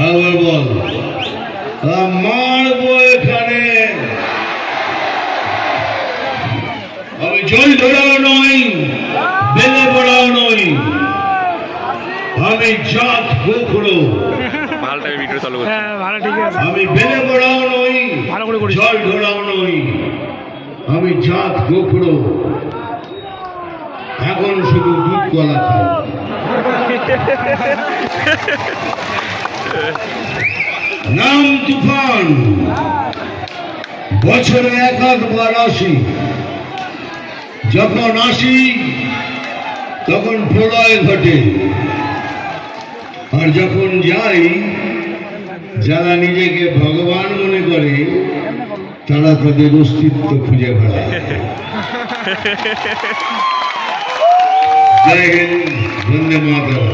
আবার বল মারবো এখানে। আমি জল ধরাও নই, বেলে পড়াও নই, আমি জাত গোখরো। আমি বেলে পড়াও নই, জল ধরাও নই, আমি জাত গোখরো। এখন শুধু দুধ কলা খাই। নাম তুফান, বছরে একবার আসি। যখন আসি তখন প্রলয় ঘটে, আর যখন যাই যারা নিজেকে ভগবান মনে করে তারা তাদের অস্তিত্ব খুঁজে বেড়ায়। জয় হিন্দ, বন্দে মাতরম।